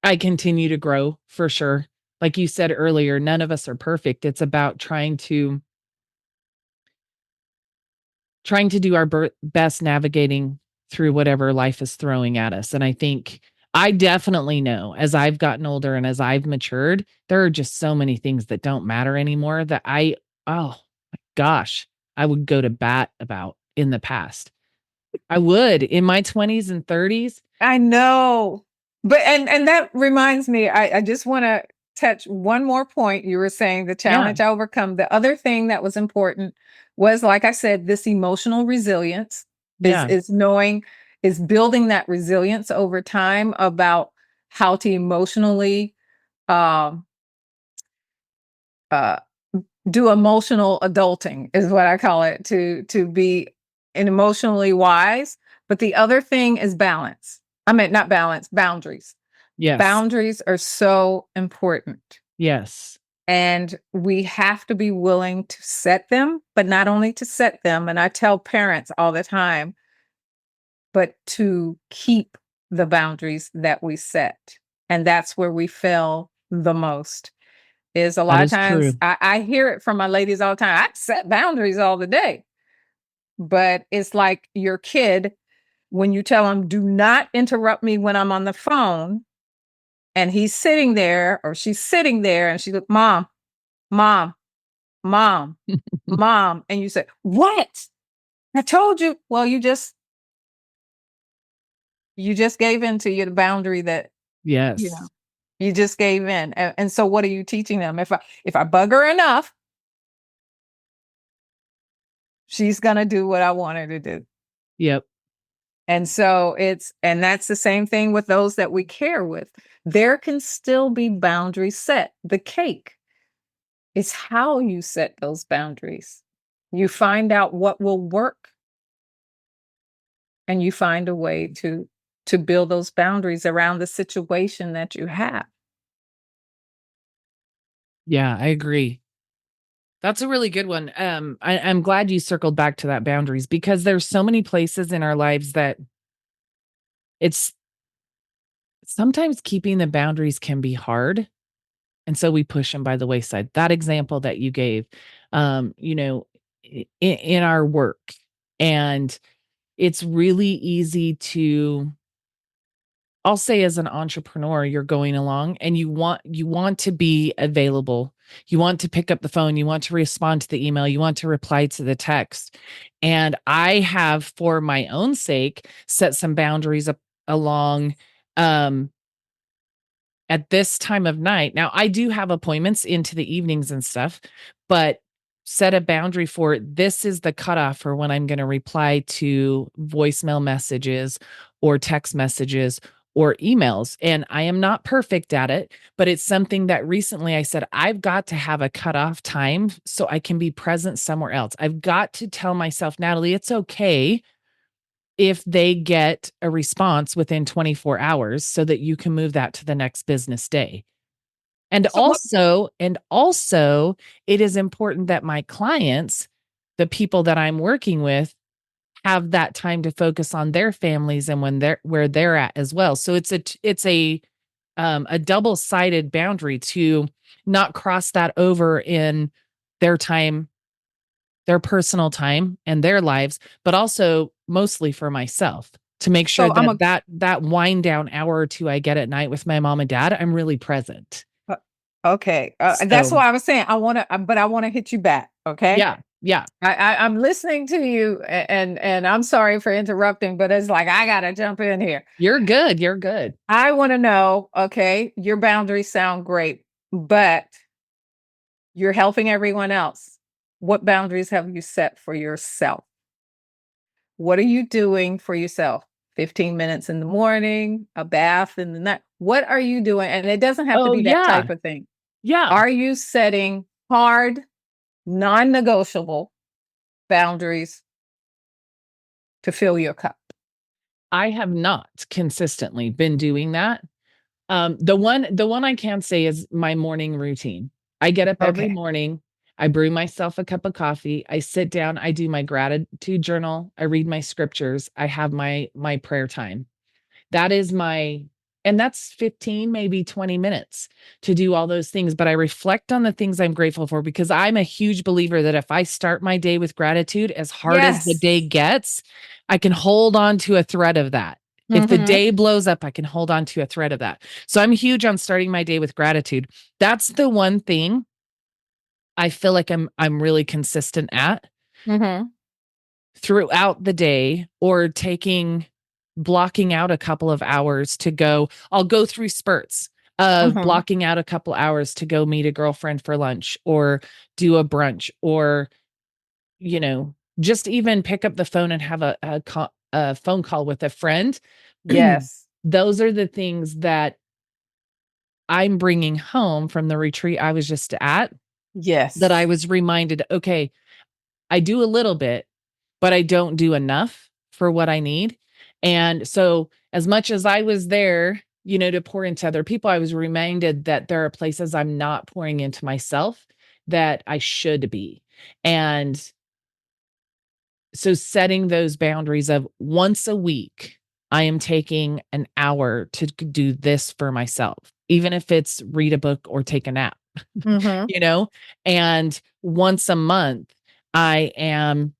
I continue to grow for sure. Like you said earlier, none of us are perfect. It's about trying to do our best navigating through whatever life is throwing at us. And I think I definitely know as I've gotten older and as I've matured, there are just so many things that don't matter anymore that oh my gosh, I would go to bat about in the past. I would in my 20s and 30s. I know. But and that reminds me, I just want to touch one more point. You were saying the Yeah. challenge I overcome. The other thing that was important was, like I said, this emotional resilience Yeah. is building that resilience over time about how to emotionally um uh do emotional adulting is what I call it, to be emotionally wise. But the other thing is balance. I mean, not balance, boundaries. Yes. Boundaries are so important. Yes. And we have to be willing to set them, but not only to set them. And I tell parents all the time, but to keep the boundaries that we set. And that's where we fail the most. Is a That lot of is times true. I hear it from my ladies all the time. I set boundaries all the day. But it's like your kid when you tell him, do not interrupt me when I'm on the phone. And he's sitting there or she's sitting there and she goes, Mom, Mom, Mom, Mom. And you say, what? I told you. Well, you just gave in to your boundary that, you know, Yes. you just gave in. And so what are you teaching them? If I bug her enough, she's gonna do what I want her to do. Yep. And so and that's the same thing with those that we care with. There can still be boundaries set. The cake is how you set those boundaries. You find out what will work and you find a way to build those boundaries around the situation that you have. Yeah, I agree. That's a really good one. I'm glad you circled back to that boundaries because there's so many places in our lives that it's sometimes keeping the boundaries can be hard. And so we push them by the wayside. That example that you gave, you know, in our work, and it's really easy to, I'll say as an entrepreneur, you're going along and you want to be available. You want to pick up the phone, you want to respond to the email, you want to reply to the text. And I have, for my own sake, set some boundaries up along um at this time of night. Now, I do have appointments into the evenings and stuff, but set a boundary for this is the cutoff for when I'm going to reply to voicemail messages or text messages or emails. And I am not perfect at it, but it's something that recently I said, I've got to have a cutoff time so I can be present somewhere else. I've got to tell myself, Natalie, it's okay if they get a response within 24 hours so that you can move that to the next business day. And So what also it is important that my clients, the people that I'm working with, have that time to focus on their families and when they're where they're at as well. So it's a a double-sided boundary to not cross that over in their time, their personal time and their lives, but also mostly for myself to make sure So I'm that a that wind down hour or two I get at night with my mom and dad, I'm really present. uh, okay. That's So why I was saying but I want to hit you back. Okay. yeah, yeah, I'm listening to you, and I'm sorry for interrupting, but it's like I gotta jump in here. you're good. You're good. I want to know. Okay, your boundaries sound great, but you're helping everyone else. What boundaries have you set for yourself? What are you doing for yourself? 15 minutes in the morning, a bath in the night. What are you doing? And it doesn't have to Oh be that yeah. type of thing. Yeah. Are you setting hard, non negotiable boundaries to fill your cup? I have not consistently been doing that. The one I can say is my morning routine. I get up every Okay. morning, I brew myself a cup of coffee, I sit down, I do my gratitude journal, I read my scriptures, I have my prayer time. That is my and that's 15, maybe 20 minutes to do all those things, but I reflect on the things I'm grateful for because I'm a huge believer that if I start my day with gratitude, as hard as the Yes. day gets, I can hold on to a thread of that. If the Mm-hmm. day blows up, I can hold on to a thread of that. So I'm huge on starting my day with gratitude. That's the one thing I feel like I'm really consistent at Mm-hmm. throughout the day, or blocking out a couple of hours to go. I'll go through spurts of Mm-hmm. blocking out a couple hours to go meet a girlfriend for lunch or do a brunch, or, just even pick up the phone and have a phone call with a friend. Yes. Those are the things that I'm bringing home from the retreat I was just at, that I Yes. was reminded, okay, I do a little bit, but I don't do enough for what I need. And so, as much as I was there, to pour into other people, I was reminded that there are places I'm not pouring into myself that I should be. And so, setting those boundaries of once a week, I am taking an hour to do this for myself, even if it's read a book or take a nap, Mm-hmm. you know? And once a month, I am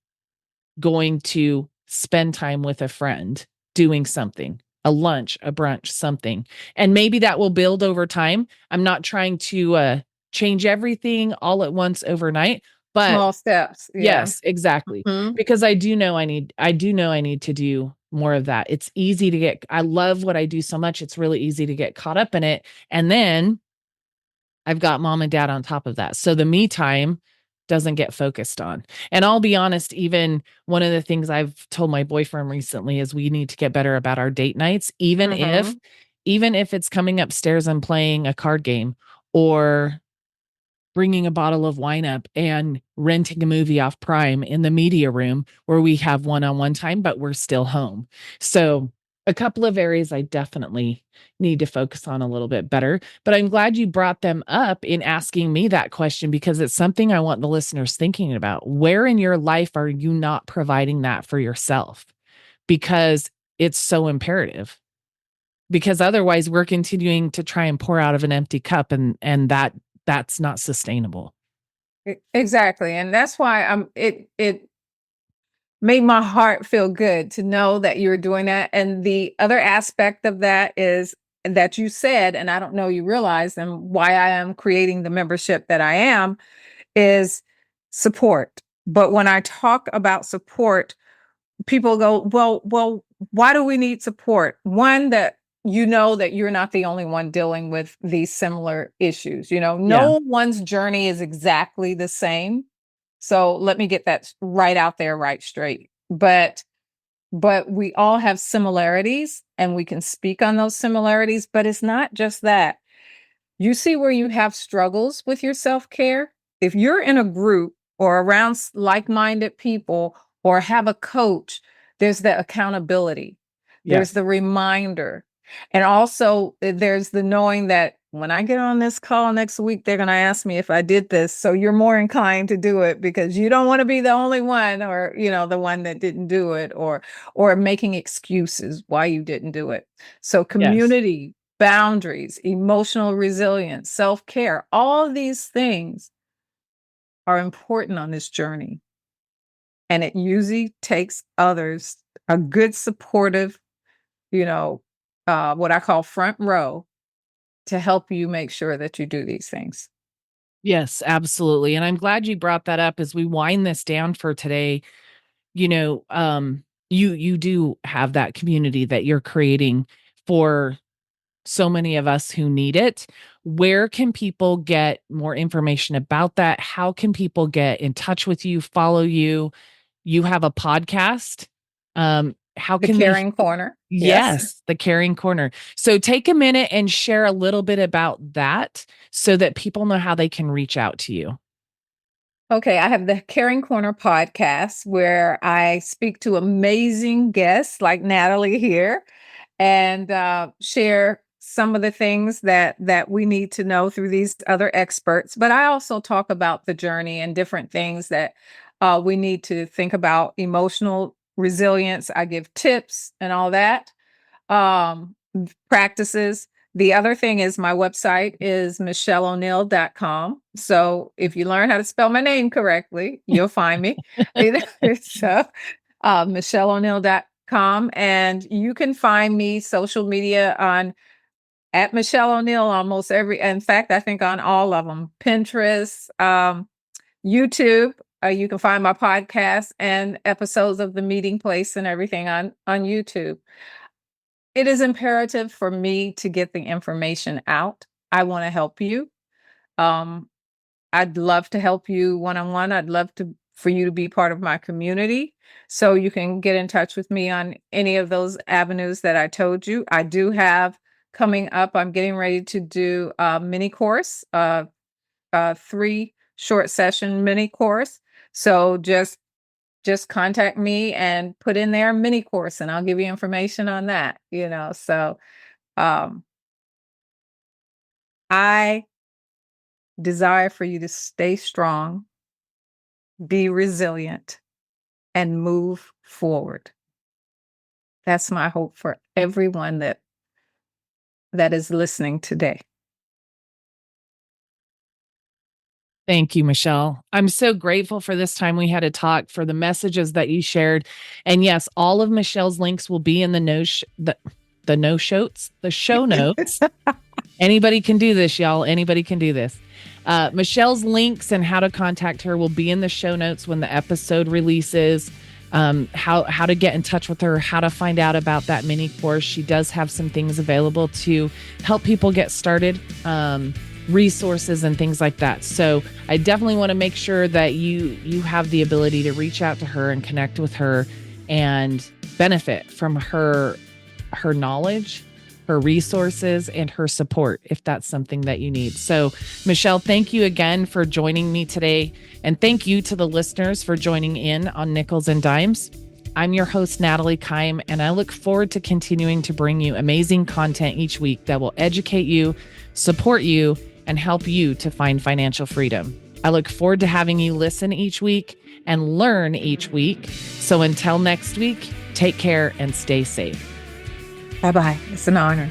going to spend time with a friend doing something, a lunch, a brunch, something. And maybe that will build over time. I'm not trying to change everything all at once overnight, but Small steps. Yeah. yes, exactly. Mm-hmm. Because I do know I need to do more of that. It's easy to I love what I do so much. It's really easy to get caught up in it. And then I've got mom and dad on top of that. So the me time doesn't get focused on. And I'll be honest, even one of the things I've told my boyfriend recently is we need to get better about our date nights, Mm-hmm. even if it's coming upstairs and playing a card game, or bringing a bottle of wine up and renting a movie off Prime in the media room where we have one-on-one time, but we're still home. So, a couple of areas I definitely need to focus on a little bit better, but I'm glad you brought them up in asking me that question because it's something I want the listeners thinking about. Where in your life are you not providing that for yourself? Because it's so imperative. Because otherwise we're continuing to try and pour out of an empty cup, and that's not sustainable. Exactly. And that's why it made my heart feel good to know that you're doing that. And the other aspect of that is that you said, and I don't know you realize, and why I am creating the membership that I am, is support. But when I talk about support, people go, well, why do we need support? One, that you know that you're not the only one dealing with these similar issues. Yeah. No one's journey is exactly the same. So let me get that right out there, right straight. But we all have similarities and we can speak on those similarities, but it's not just that. You see where you have struggles with your self-care? If you're in a group or around like-minded people or have a coach, there's the accountability. There's Yes. the reminder. And also there's the knowing that when I get on this call next week, they're going to ask me if I did this. So you're more inclined to do it because you don't want to be the only one, or, the one that didn't do it, or making excuses why you didn't do it. So Yes. community. boundaries, emotional resilience, self-care. All these things are important on this journey. And it usually takes others, a good supportive, what I call front row, to help you make sure that you do these things. Yes, absolutely. And I'm glad you brought that up as we wind this down for today. You know, you do have that community that you're creating for so many of us who need it. Where can people get more information about that? How can people get in touch with you, follow you? You have a podcast. How The can they? Caring Corner. Yes. Yes, the Caring Corner. So take a minute and share a little bit about that so that people know how they can reach out to you. Okay, I have the Caring Corner podcast where I speak to amazing guests like Natalie here and share some of the things that we need to know through these other experts. But I also talk about the journey and different things that we need to think about. Emotional resilience. I give tips and all that. Practices. The other thing is my website is Mischelleo'Neal.com. So if you learn how to spell my name correctly, you'll find me. So Mischelleo'Neal.com. And you can find me social media on at Mischelle O'Neal almost every, in fact, I think on all of them, Pinterest, YouTube. You can find my podcast and episodes of The Meeting Place and everything on YouTube. It is imperative for me to get the information out. I want to help you. I'd love to help you one-on-one. I'd love for you to be part of my community. So you can get in touch with me on any of those avenues that I told you. I do have coming up, I'm getting ready to do a mini course, 3 short session mini course. So just contact me and put in there mini course and I'll give you information on that, So I desire for you to stay strong, be resilient, and move forward. That's my hope for everyone that is listening today. Thank you, Mischelle. I'm so grateful for this time we had to talk, for the messages that you shared. And yes, all of Mischelle's links will be in the show notes. Anybody can do this, y'all. Anybody can do this. Mischelle's links and how to contact her will be in the show notes when the episode releases. How to get in touch with her, how to find out about that mini course. She does have some things available to help people get started. Resources and things like that. So I definitely want to make sure that you have the ability to reach out to her and connect with her and benefit from her knowledge, her resources, and her support if that's something that you need. So Mischelle, thank you again for joining me today. And thank you to the listeners for joining in on Nickels and Dimes. I'm your host, Natalie Kime, and I look forward to continuing to bring you amazing content each week that will educate you, support you, and help you to find financial freedom. I look forward to having you listen each week and learn each week. So until next week, take care and stay safe. Bye-bye. It's an honor.